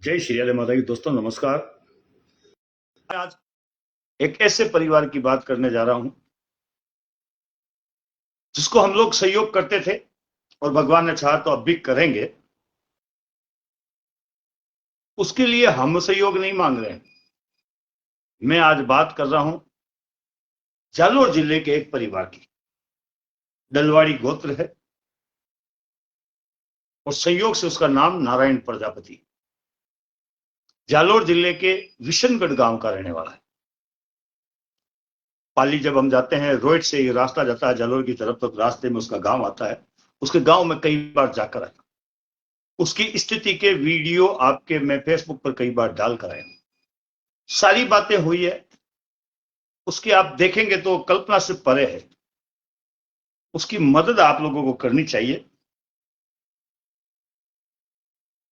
जय श्री राधे माता की। दोस्तों नमस्कार। आज एक ऐसे परिवार की बात करने जा रहा हूं जिसको हम लोग सहयोग करते थे और भगवान ने चाहा तो अब भी करेंगे। उसके लिए हम सहयोग नहीं मांग रहे हैं। मैं आज बात कर रहा हूं जालोर जिले के एक परिवार की। डलवाड़ी गोत्र है और संयोग से उसका नाम नारायण प्रजापति। जालोर जिले के विशनगढ़ गांव का रहने वाला है। पाली जब हम जाते हैं, रोड से ये रास्ता जाता है जालोर की तरफ, तो रास्ते में उसका गांव आता है। उसके गांव में कई बार जाकर आया। उसकी स्थिति के वीडियो आपके मैं फेसबुक पर कई बार डाल कर आया। सारी बातें हुई है उसकी, आप देखेंगे तो कल्पना से परे है। उसकी मदद आप लोगों को करनी चाहिए।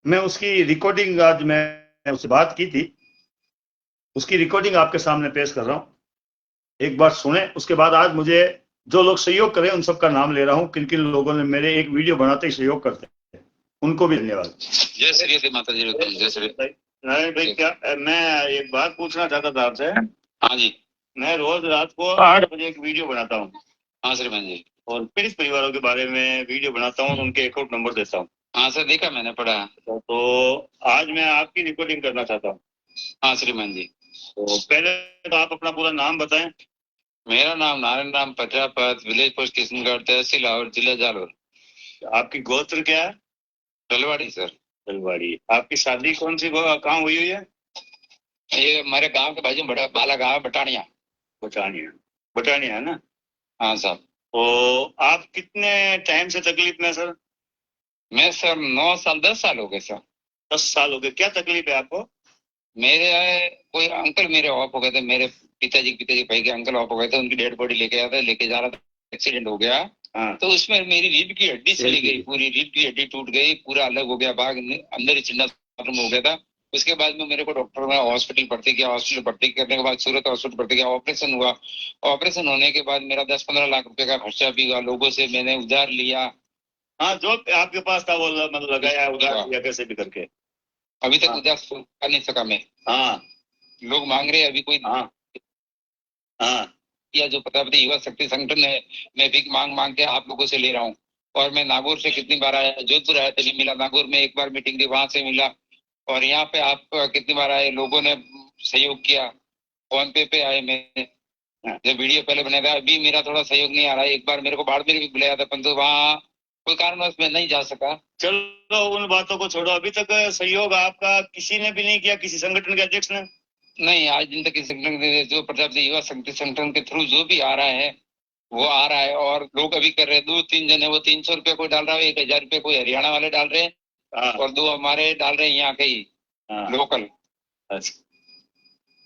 मैं उसकी रिकॉर्डिंग, आज मैं उससे बात की थी, उसकी रिकॉर्डिंग आपके सामने पेश कर रहा हूं। एक बार सुने, उसके बाद आज मुझे जो लोग सहयोग करें उन सबका नाम ले रहा हूं। किन किन लोगों ने मेरे एक वीडियो बनाते ही सहयोग करते हैं, उनको भी धन्यवाद। जय श्री राधे माता जी। जय श्री नारायण भाई, क्या मैं एक बात पूछना चाहता था आपसे। हाँ जी। मैं रोज रात को 8 बजे एक वीडियो बनाता हूँ। हाँ श्रीमान जी। और पीड़ित परिवारों के बारे में वीडियो बनाता हूँ, उनके अकाउंट नंबर देता हूँ। हाँ सर, देखा मैंने, पढ़ा। तो आज मैं आपकी रिकॉर्डिंग करना चाहता हूँ। हाँ श्रीमान जी। तो पहले तो आप अपना पूरा नाम बताएं। मेरा नाम नारायण राम प्रजापत, विलेज पोस्ट किशनगढ़, तहसील और जिला जालोर। आपकी गोत्र क्या है? डलवाड़ी सर। डलवाड़ी। आपकी शादी कौन सी कहाँ हुई हुई है? ये हमारे गांव के बाजू में बड़ा बाला गांव, बटानिया। बटानिया। बटानिया है ना? हाँ साहब। तो आप कितने टाइम से तकलीफ में सर? मैं सर 9 साल 10 साल हो गए सर। 10 साल हो गए। क्या तकलीफ है आपको? मेरे कोई अंकल मेरे ऑफ हो गए थे, मेरे पिताजी भाई के अंकल ऑफ हो गए थे। उनकी डेड बॉडी लेके आया था, लेके जा रहा था, एक्सीडेंट हो गया। हाँ। तो उसमें मेरी रीढ़ की हड्डी चली गई, पूरी रीढ़ की हड्डी टूट गई, पूरा अलग हो गया, भाग अंदर ही चिन्ना हो गया था। उसके बाद में मेरे को डॉक्टर ने हॉस्पिटल भर्ती किया। हॉस्पिटल भर्ती करने के बाद सूरत हॉस्पिटल भर्ती किया, ऑपरेशन हुआ। ऑपरेशन होने के बाद मेरा 10-15 लाख रुपए का खर्चा भी हुआ। लोगों से मैंने उधार लिया। हाँ, जो आपके पास था वो मतलब लगाया, उधार लिया कैसे भी करके। अभी तक उधार कर नहीं सका मैं। हाँ। लोग मांग रहे हैं अभी कोई। हाँ। हाँ। या जो प्रतापति युवा शक्ति संगठन है, मैं भी मांग मांग के आप लोगों से ले रहा हूँ। और मैं नागौर से कितनी बार आया, जोधपुर आया तभी मिला, नागौर में एक बार मीटिंग थी वहां से मिला। और यहाँ पे आप कितनी बार आए, लोगों ने सहयोग किया। फोन पे आए, मैं जब वीडियो पहले बनाया था। अभी मेरा थोड़ा सहयोग नहीं आ रहा है। एक बार मेरे को बाड़मेर भी बुलाया था, परंतु वहाँ कोई कारणवश मैं नहीं जा सका। चलो उन बातों को छोड़ो। अभी तक सहयोग आपका किसी ने भी नहीं किया, किसी संगठन के अध्यक्ष ने? नहीं, आज दिन तक इस संगठन जो प्रतापति युवा शक्ति संगठन के थ्रू जो भी आ रहा है वो आ रहा है। और लोग अभी कर रहे हैं, 2-3 जने, वो 300 रुपये कोई डाल रहा है, 1000 रुपये कोई हरियाणा वाले डाल रहे हैं, और 2 हमारे डाल रहे हैं यहाँ के ही लोकल।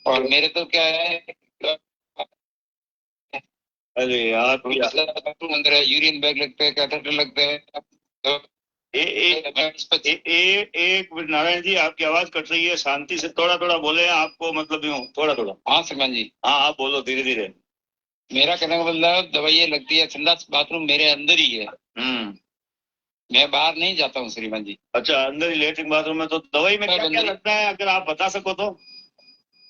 और मेरे तो क्या है, अरे यार, अंदर है, यूरिन बैग लगते हैं, कैथेटर लगते हैं। तो एक मिनट नारायण जी, आपकी आवाज कट रही है। शांति से थोड़ा थोड़ा बोले, आपको मतलब यूं थोड़ा थोड़ा। हाँ श्रीमान जी। हाँ, आप बोलो धीरे धीरे। मेरा कहने का मतलब, दवाइयाँ लगती है, संडास बाथरूम मेरे अंदर ही है। मैं बाहर नहीं जाता हूँ श्रीमान जी। अच्छा, अंदर ही लेटरिन बाथरूम में। तो दवाई में क्या क्या लगता है, अगर आप बता सको तो?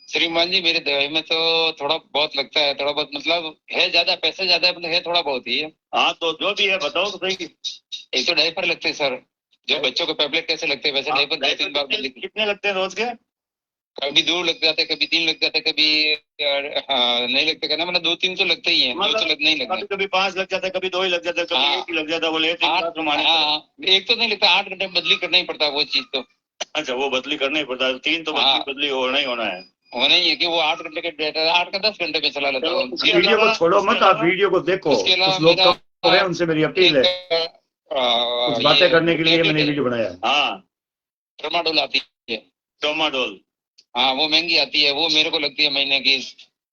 श्रीमान जी, मेरे दवाई में तो थोड़ा बहुत लगता है, थोड़ा बहुत मतलब है, ज्यादा पैसे ज्यादा मतलब है, थोड़ा बहुत ही है। हाँ, तो जो भी है बताओ तो सही। एक तो डायपर लगते हैं सर, जो बच्चों को पैपलेट कैसे लगते हैं वैसे डायपर 2-3 बार कितने लगते हैं रोज के? कभी 2 लग जाते, कभी 3 लग जाते, कभी नहीं लगते, कहना मतलब 2-3 तो लगते ही है, मतलब 2 तो नहीं लगते। कभी 5 लग जाता है, कभी 2 ही लग जाता है, कभी 1 ही लग जाता है। वो लेटरिन बाथरूम आने। एक तो नहीं लगता, 8 घंटे बदली करना ही पड़ता है वो चीज तो। अच्छा, वो बदली करना ही पड़ता है। 3 तो बदली होना ही होना है। होना ही है कि वो 8 घंटे के डेटा 8 का 10 घंटे में चला लेता हूँ। वीडियो को छोड़ो मत, आप वीडियो को देखो। कुछ लोग कम रहे, उनसे मेरी अपील है, कुछ बातें करने के लिए मैंने वीडियो बनाया है। हाँ, ट्रामाडोल आती है। ट्रामाडोल, हाँ वो महंगी आती है, वो मेरे को लगती है महीने की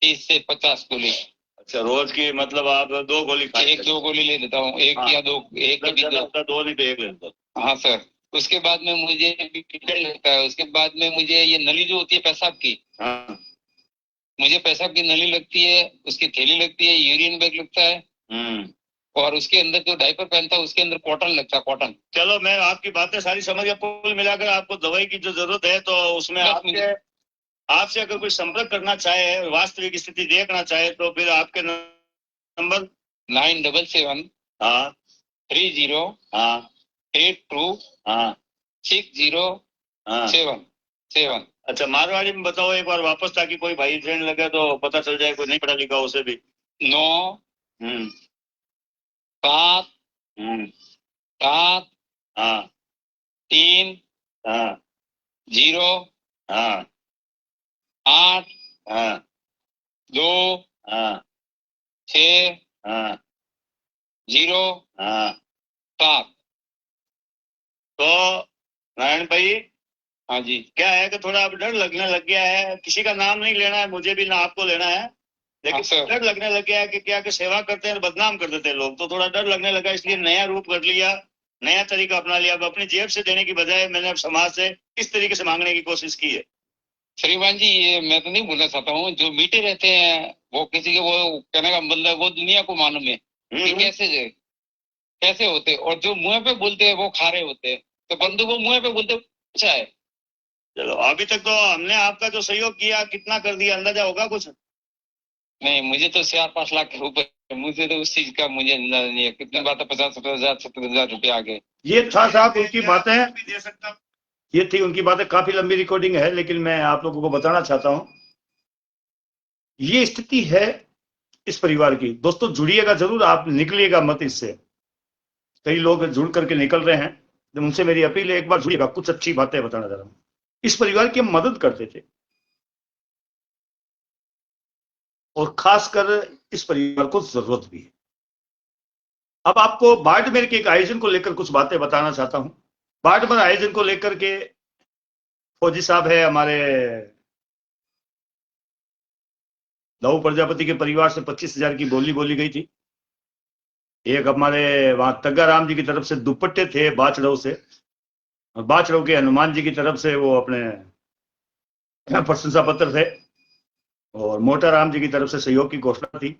30 से 50 गोली। अच्छा, रोज की मतलब आप 2 गोली खाते? 1-2 गोली ले लेता हूँ, 1 या 2, 1 कभी 2 नहीं तो 1 ले लेता। हाँ सर। उसके बाद में मुझे लगता है, उसके बाद में मुझे ये नली जो होती है पेशाब की, हाँ, मुझे पेशाब की नली लगती है, उसकी थैली लगती है, यूरिन बैग लगता है। और उसके अंदर जो डायपर पहनता है उसके अंदर कॉटन लगता है, कॉटन। चलो मैं आपकी बातें सारी समझ गया। कुल मिलाकर आपको दवाई की जो जरूरत है तो उसमें आपसे अगर कोई संपर्क करना चाहे, वास्तविक स्थिति देखना चाहे, तो फिर आपके नंबर 977 हाँ 30 हाँ 82 हाँ 607। अच्छा, मारवाड़ी में बताओ एक बार वापस, ताकि कोई भाई फ्रेंड लगे तो पता चल जाए, कोई नहीं पढ़ा लिखा उसे भी। 9 7 7 हाँ 3 हाँ 0 हाँ 8 हाँ 2 हाँ 6 हाँ 0 हाँ 7। तो नारायण भाई, हाँ जी। क्या है कि थोड़ा अब डर लगने लग गया है। किसी का नाम नहीं लेना है, मुझे भी ना आपको लेना है, लेकिन डर लगने लग गया है कि क्या कि सेवा करते हैं बदनाम कर देते हैं लोग, तो थोड़ा डर लगने लगा, इसलिए नया रूप कर लिया, नया तरीका अपना लिया। अब अपनी जेब से देने की बजाय मैंने अब समाज से इस तरीके से मांगने की कोशिश की है। श्रीमान जी, ये मैं तो नहीं बोलना चाहता हूँ, जो मीटे रहते हैं वो किसी के, वो कहने का मतलब वो दुनिया को मालूम है कि कैसे होते, और जो मुंह पे बोलते हैं वो खारे होते हैं। तो बंधु वो मुंह पे बोलते अच्छा है। चलो, अभी तक तो हमने आपका जो सहयोग किया, कितना कर दिया अंदाजा होगा कुछ? नहीं, मुझे तो 4-5 लाख के ऊपर, मुझे तो उस चीज का मुझे अंदाजा नहीं है। कितनी बात है, 50-70 हजार 70 हजार रुपया आगे। ये था साहब उनकी बातें, दे सकता, ये थी उनकी बातें। काफी लंबी रिकॉर्डिंग है, लेकिन मैं आप लोगों को बताना चाहता हूं, ये स्थिति है इस परिवार की। दोस्तों जुड़िएगा जरूर, आप निकलिएगा मत इससे। कई लोग जुड़ करके निकल रहे हैं, तो उनसे मेरी अपील है, एक बार जुड़िएगा। कुछ अच्छी बातें बताना जरा। इस परिवार की हम मदद करते थे, और खासकर इस परिवार को जरूरत भी है। अब आपको बाड़मेर के एक आयोजन को लेकर कुछ बातें बताना चाहता हूं। बाड़मेर आयोजन को लेकर के फौजी साहब है हमारे, लहू प्रजापति के परिवार से 25,000 की बोली बोली गई थी। एक हमारे वहां तग्गा राम जी की तरफ से दुपट्टे थे बाचड़ो से, और बाचड़ो के हनुमान जी की तरफ से वो अपने प्रशंसा पत्र थे, और मोटा राम जी की तरफ से सहयोग की घोषणा थी।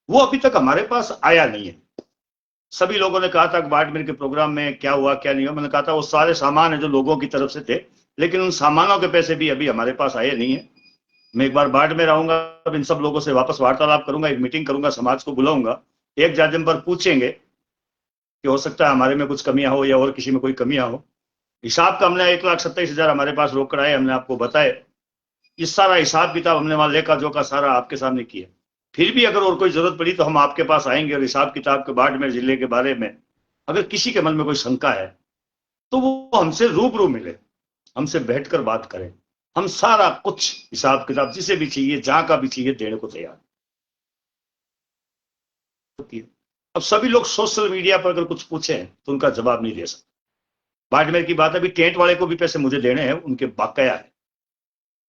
वो अभी तक हमारे पास आया नहीं है। सभी लोगों ने कहा था कि बाड़मेर के प्रोग्राम में क्या हुआ क्या नहीं हुआ। मैंने कहा था वो सारे सामान है जो लोगों की तरफ से थे, लेकिन उन सामानों के पैसे भी अभी हमारे पास आए नहीं है। मैं एक बार बाड़मेर आऊंगा, अब इन सब लोगों से वापस वार्तालाप करूंगा, एक मीटिंग करूंगा, समाज को बुलाऊंगा, एक जाजम पर पूछेंगे कि हो सकता है हमारे में कुछ कमियां हो या और किसी में कोई कमियां हो। हिसाब का हमने 1,27,000 हमारे पास रोकड़ आए, हमने आपको बताए। ये सारा हिसाब किताब हमने वहां लेखा जोखा सारा आपके सामने किया। फिर भी अगर और कोई जरूरत पड़ी तो हम आपके पास आएंगे, और हिसाब किताब के बाड़मेर जिले के बारे में अगर किसी के मन में कोई शंका है तो वो हमसे रूबरू मिले, हमसे बैठकर बात करें। हम सारा कुछ हिसाब किताब जिसे भी चाहिए, जहां का भी चाहिए, देने को तैयार होती है। अब सभी लोग सोशल मीडिया पर अगर कुछ पूछें तो उनका जवाब नहीं दे सकते। बाड़मेर की बात, अभी टेंट वाले को भी पैसे मुझे देने हैं, उनके बकाया है,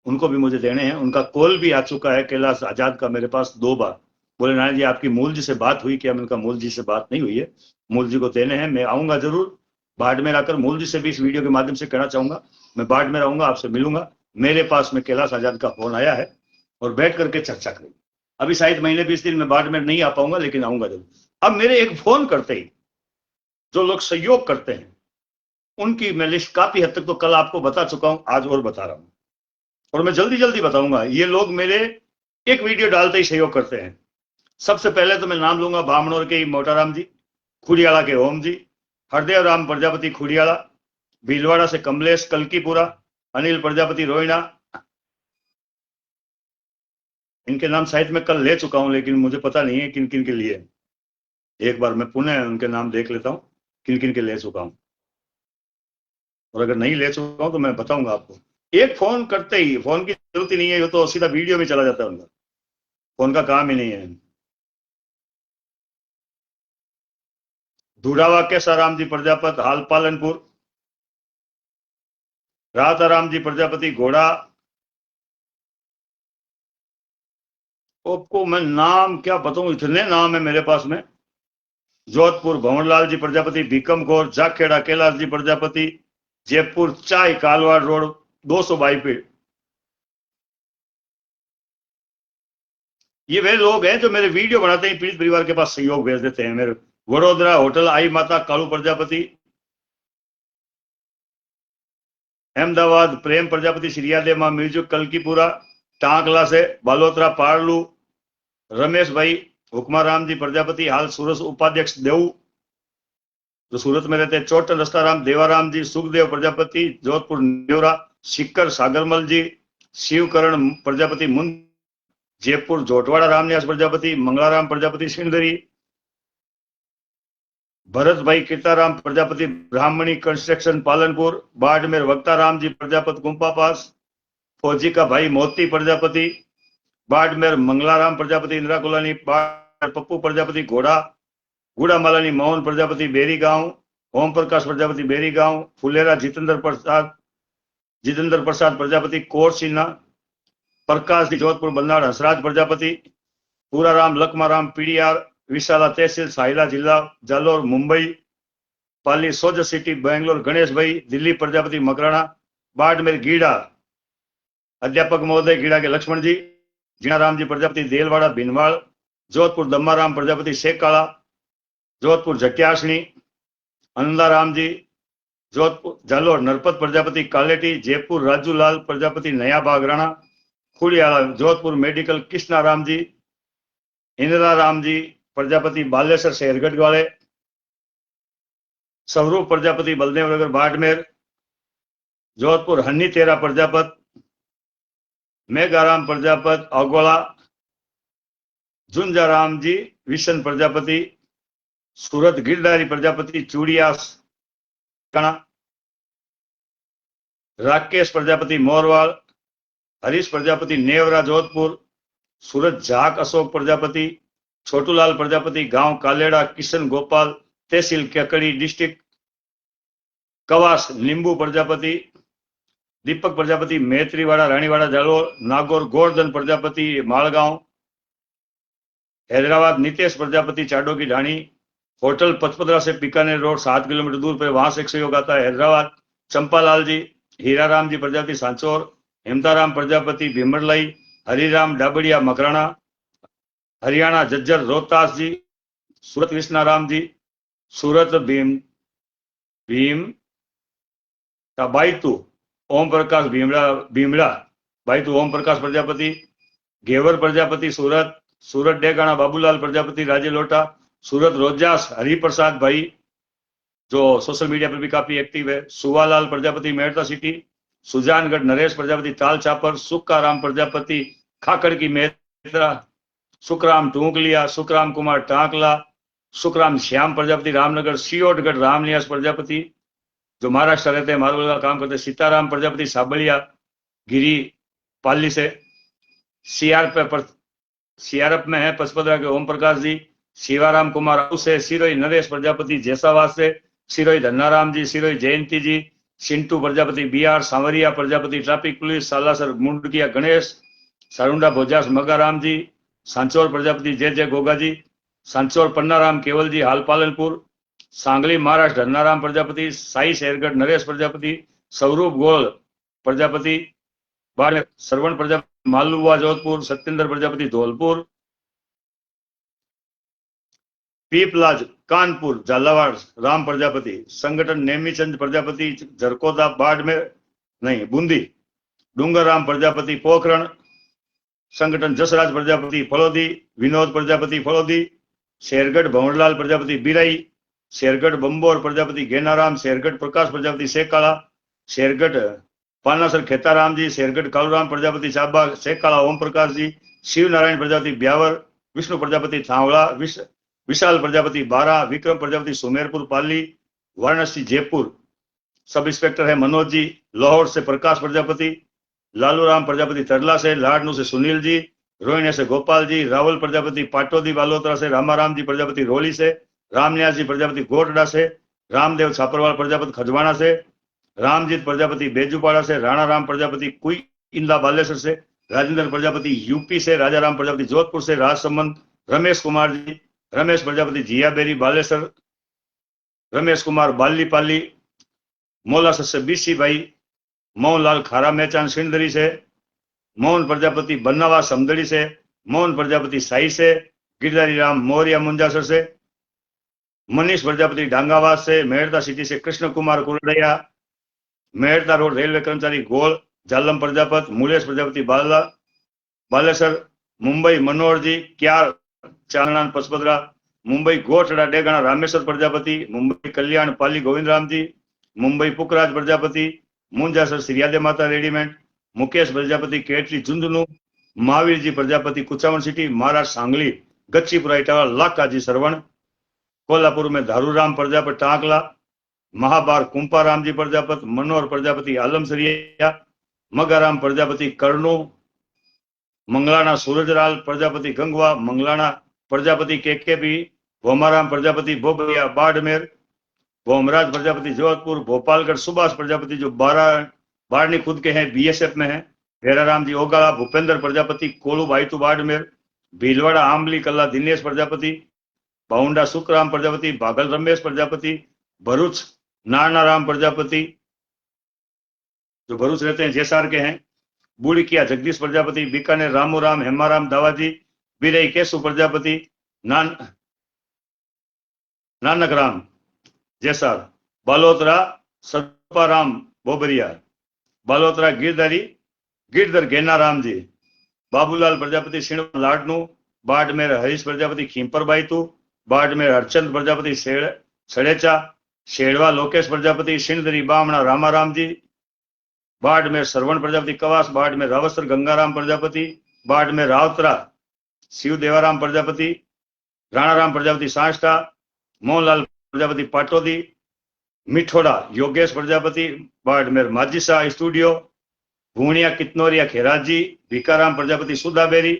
उनको भी मुझे देने हैं। उनका कॉल भी आ चुका है कैलाश आजाद का मेरे पास 2 बार। बोले नारायण जी आपकी मूल जी से बात हुई क्या? मैंने कहा मूल जी से बात नहीं हुई है, मूल जी को देने हैं, मैं आऊंगा जरूर। बाड़मेर आकर मूल जी से भी इस वीडियो के माध्यम से कहना चाहूंगा, मैं बाड़मेर आऊंगा, आपसे मिलूंगा। मेरे पास में कैलाश आजाद का फोन आया है, और बैठ करके चर्चा करेंगे। अभी शायद महीने 20 दिन में बाड़मेर नहीं आ पाऊंगा, लेकिन आऊंगा जरूर। अब मेरे एक फोन करते ही जो लोग सहयोग करते हैं उनकी मैं लिस्ट काफी हद तक तो कल आपको बता चुका हूं, आज और बता रहा हूं, और मैं जल्दी जल्दी बताऊंगा। ये लोग मेरे एक वीडियो डालते ही सहयोग करते हैं। सबसे पहले तो मैं नाम लूंगा बामणोर के मोटाराम जी, खुड़ियाला के ओम जी, हरदेव राम प्रजापति खुड़ियाला, भीलवाड़ा से कमलेश कलकीपुरा, अनिल प्रजापति रोहिणा। इनके नाम शायद मैं कल ले चुका हूं, लेकिन मुझे पता नहीं है किन किन के लिए। एक बार मैं पुनः उनके नाम देख लेता हूं किन किन के ले चुका हूं, और अगर नहीं ले चुका हूं तो मैं बताऊंगा आपको। एक फोन करते ही, फोन की जरूरत ही नहीं है, ये तो सीधा वीडियो में चला जाता है उनका, फोन का काम ही नहीं है। धुड़ावा केसाराम जी प्रजापति हाल पालनपुर, राताराम जी प्रजापति घोड़ा। आपको मैं नाम क्या बताऊं, इतने नाम है मेरे पास में। जोधपुर भंवरलाल जी प्रजापति, बीकम कौर, जाखेड़ा कैलाश जी प्रजापति, जयपुर चाय कालवाड़ रोड 222 पे। ये वे लोग हैं जो मेरे वीडियो बनाते हैं, पीड़ित परिवार के पास सहयोग भेज देते हैं। मेरे वडोदरा होटल आई माता कालू प्रजापति, अहमदाबाद प्रेम प्रजापति सिरियादे मां म्यूजिक कलकीपुरा, टांकला से बालोतरा पारलू रमेश भाई हुक्माराम जी प्रजापति, हाल सूरत उपाध्यक्ष देव जो सूरत में रहते हैं, चोटन रस्ताराम देवाराम जी, सुखदेव प्रजापति जोधपुर न्योरा, शिकर सागरमल जी, शिवकरण प्रजापति मुंद, जयपुर जोटवाड़ा रामनिवास प्रजापति, मंगलाराम प्रजापति सिंदरी, भरत भाई कीर्ताराम प्रजापति ब्राह्मणी कंस्ट्रक्शन पालनपुर, बाड़मेर वक्ताराम जी प्रजापति गुम्पा पास, फौजी का भाई मोती प्रजापति, बाड़मेर मंगलाराम प्रजापति इंदिरा कोलानी, बाड़मेर पप्पू प्रजापति घोड़ा गुड़ामालानी मोहन प्रजापति बेरी गांव, ओम प्रकाश प्रजापति बेरी गांव, फुलेरा जितेंद्र प्रसाद प्रजापति कोरसिन्हा, प्रकाश जोधपुर बंदाड़ हंसराज प्रजापति, पूराराम लखमाराम पीडीआर विशाला तहसील साहिला जिला जालोर मुंबई, पाली सोज सिटी बेंगलोर गणेश भाई, दिल्ली प्रजापति मकराना, बाड़मेर गीड़ा अध्यापक महोदय गीड़ा के लक्ष्मण जी, जीणाराम जी प्रजापति देलवाड़ा भिनवाड़, जोधपुर दम्माराम प्रजापति सेकाला, जोधपुर जटियासनी आनंदाराम जी, जोधपुर जालोर नरपत प्रजापति कालेटी, जयपुर राजूलाल प्रजापति नया बागराणा, खुड़ियाला जोधपुर मेडिकल कृष्णाराम जी, इंदिरा राम जी प्रजापति बालेश्वर शेरगढ़ वाले, स्वरूप प्रजापति बलदेव नगर बाड़मेर, जोधपुर हन्नी तेरा प्रजापत, मेघाराम प्रजापत अगोला, झुंझाराम जी विशन प्रजापति, सूरत गिरधारी प्रजापति चूड़िया राकेश प्रजापति मोरवाल, हरीश प्रजापति नेवरा जोधपुर, सूरत झाक अशोक प्रजापति, छोटूलाल प्रजापति गांव कालेड़ा, किशन गोपाल तहसील केकड़ी डिस्ट्रिक्ट, कवास नींबू प्रजापति, दीपक प्रजापति मैत्रीवाड़ा रानीवाड़ा जालोर, नागौर गोवर्धन प्रजापति मालगांव, हैदराबाद नितेश प्रजापति चाडोकी ढाणी, होटल पचपदरा से बीकानेर रोड 7 किलोमीटर दूर पर, वहां से एक सहयोग आता है। हैदराबाद चंपालाल जी, हीराराम जी प्रजापति सांचौर, हेमताराम प्रजापति भीमरलाई, हरिराम डाबड़िया मकराना, हरियाणा जज्जर रोहतास जी, सूरत कृष्णाराम जी, सूरत भीम बाईतू ओम प्रकाश भीमड़ा बाईतू ओम प्रकाश प्रजापति, घेवर प्रजापति सूरत डेगाना बाबूलाल प्रजापति राजे लोटा, सूरत रोजास हरिप्रसाद भाई जो सोशल मीडिया पर भी काफी एक्टिव है, सुवालाल प्रजापति मेहता सिटी, सुजानगढ़ नरेश प्रजापति ताल चापर, सुक्काराम प्रजापति खाकड़ की मेहतरा, सुखराम टूंकलिया, सुखराम कुमार टांकला, सुखराम श्याम प्रजापति रामनगर, सियोटगढ़ रामनिवास प्रजापति जो महाराष्ट्र रहते हैं, मार्बल का काम करते हैं, सीताराम प्रजापति साबलिया गिरी पाली से, सीआरएफ में है पचपदरा के ओम प्रकाश जी, शिवाराम कुमार से, सिरोई नरेश प्रजापति जैसावास से, सिरोई धन्नाराम जी, सिरोई जयंती जी, सिंटू प्रजापति बिहार, सांवरिया प्रजापति ट्रैफिक पुलिस, सालासर मुंडकिया गणेश, सारुंडा भोजास मगाराम जी, सांचौर प्रजापति जय गोगा जी, सांचौर पन्नाराम केवल जी हाल पालनपुर, सांगली महाराष्ट्र धन्नाराम प्रजापति, साई शेरगढ़ नरेश प्रजापति, स्वरूप गोल प्रजापति, श्रवण प्रजापति मालुवा जोधपुर, सत्येंद्र प्रजापति धौलपुर, पीपलाज कानपुर झालावाड़ राम प्रजापति, संगठन नेमीचंद प्रजापति झरकोदा बाड़मेर नहीं बूंदी, डूंगर राम प्रजापति पोखरण, संगठन जसराज प्रजापति फलोदी, विनोद प्रजापति फलोदी, शेरगढ़ भंवरलाल प्रजापति बिराई, शेरगढ़ बंबोर प्रजापति गेनाराम, शेरगढ़ प्रकाश प्रजापति सेकाला, शेरगढ़ पानासर खेताराम जी, शेरगढ़ कालूराम प्रजापति चाबा सेकाला ओम प्रकाश जी, शिव नारायण प्रजापति ब्यावर, विष्णु प्रजापति थावड़ा, विशाल प्रजापति बारा, विक्रम प्रजापति सुमेरपुर पाली, वाराणसी जयपुर, सब इंस्पेक्टर है मनोज जी, लाहौर से प्रकाश प्रजापति, लालूराम प्रजापति तरला से, लाडनू से सुनील जी, रोहिणी से गोपाल जी, रावल प्रजापति पाटोदी बालोतरा से, रामाराम जी प्रजापति रोली से, रामन्यास जी प्रजापति गोटड़ा से, रामदेव छापरवाल प्रजापति खजवाना से, रामजीत प्रजापति बेजूपाड़ा से, राणा राम प्रजापति कुई इंदा बालेश्वर से, राजेंद्र प्रजापति यूपी से, राजा राम प्रजापति जोधपुर से, राजसमंद रमेश कुमार जी, रमेश प्रजापति जियाबेरी बालेश्वर, रमेश कुमार बालीपाली, मोलासर से बीसी भाई, मोहनलाल खारा मेहचान सिंदरी से, मोहन प्रजापति बन्नावा समदड़ी से, मोहन प्रजापति साई से, गिरधारी राम मौर्य मुंजासर से, मनीष प्रजापति डांगावास से, मेहरता सिटी से कृष्ण कुमार कुरडैया, मेहरता रोड रेलवे कर्मचारी गोल जालम प्रजापत, मूलेश प्रजापति बालेसर, मुंबई मनोहर जी क्यार चांगणान पचपदरा, मुंबई गोठड़ा डेगाणा रामेश्वर प्रजापति, मुंबई कल्याण पाली गोविंदराम जी, मुंबई पुखराज प्रजापति, मुंजासर श्रीयादे माता रेडीमेड, मुकेश प्रजापति केटली झुंझुनू, महावीर जी प्रजापति कुचावन सिटी, महाराज सांगली गच्चीपुरा इटावा, लाकाजी सरवण, कोल्हापुर में धारूराम प्रजापति टांकला, महाबार कुंपाराम जी प्रजापत, मनोहर प्रजापति आलमसरिया, मगाराम प्रजापति कर्णु, मंगलाना सूरजलाल प्रजापति गंगवा, मंगलाना प्रजापति केकेपी, भोमाराम प्रजापति बोबरिया बाड़मेर, भोमराज प्रजापति जोधपुर, भोपालगढ़ सुभाष प्रजापति जो बारनी खुद के हैं, बीएसएफ में है, हेराराम जी ओगाड़ा, भूपेंद्र प्रजापति कोलू बाईतू बाड़मेर, भीलवाड़ा आंबली कला दिनेश प्रजापति, बाउंडा सुखराम प्रजापति, बागल रमेश प्रजापति, भरूच नारायणाराम प्रजापति जो भरूच रहते हैं जेसार के हैं, बुड़किया जगदीश प्रजापति, बीकानेर रामूराम हेमाराम दावाजी, बिरई केशु प्रजापति, नानकराम जेसार, बालोतरा सपाराम बोबरिया, बालोतरा गिरधर घेनाराम जी, बाबूलाल प्रजापति सिणवा लाडनू, बाड़मेर हरीश प्रजापति खींपर बाईतू, बाड़मेर हरचंद प्रजापति सड़ेचा, शेड़वा लोकेश प्रजापति, सिंदरी बामणा रामाराम जी, बाड़मेर सरवण प्रजापति कवास, बाड़मेर रावस्तर गंगाराम प्रजापति, बाड़मेर रावतरा शिव देवाराम प्रजापति, राणाराम प्रजापति सांष्टा, मोहनलाल प्रजापति पाटोदी, मिठोड़ा योगेश प्रजापति, बाड़मेर माजिसा स्टूडियो, भूणिया कितनोरिया खेराजी, भिकाराम प्रजापति सुदाबेरी,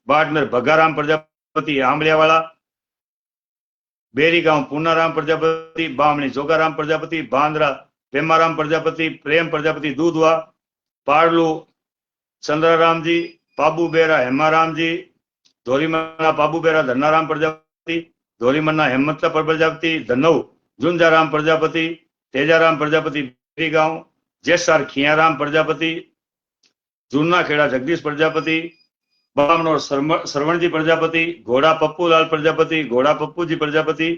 बाड़मेर भगाराम प्रजापति आंबलियावाला, बेरी गांव पूनाराम प्रजापति, बामणी जोगाराम प्रजापति, बांद्रा पेमाराम प्रजापति, प्रेम प्रजापति दूधवा, पाड़लू चंद्राराम जी, पाबू बेरा हेमाराम जी, धोरीमन्ना पाबू बेरा धन्नाराम प्रजापति, धोरीमन्ना हेमंत प्रजापति, धनव झुंझाराम प्रजापति, तेजाराम प्रजापति बेरी गांव, जेसार खियाराम प्रजापति, जूना खेड़ा जगदीश प्रजापति, बामणोर सरवणजी प्रजापति, घोड़ा पप्पूलाल प्रजापति, घोड़ा पप्पू जी प्रजापति,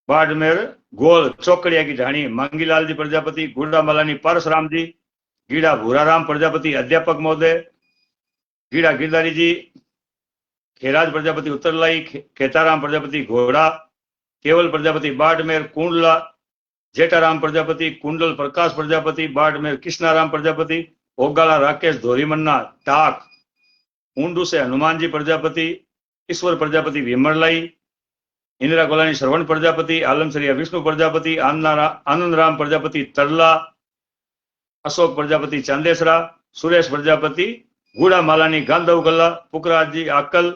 बाड़मेर गोल चौकड़िया की ढाणी मांगीलाल जी प्रजापति, गुड़ा मलानी पारसराम जी, गीड़ा भूराराम प्रजापति अध्यापक महोदय, गीड़ा गिरधारी जी, खेराज प्रजापति उत्तरलाई, खेताराम प्रजापति घोड़ा, केवल प्रजापति बाड़मेर कुंडला, जेठाराम प्रजापति, कुंडल प्रकाश प्रजापति, बाड़मेर कृष्णाराम प्रजापति, ओगाला राकेश धोरीमन्ना टाक, ऊंडू से हनुमान जी प्रजापति, ईश्वर प्रजापति विमरलाई, इंदिरा गोलानी श्रवण प्रजापति, आलमसरिया विष्णु प्रजापति, आनंद राम प्रजापति तरला, अशोक प्रजापति चांदेसरा, सुरेश प्रजापति गुड़ा मालानी गांधव गल्ला, पुखराज जी आकल,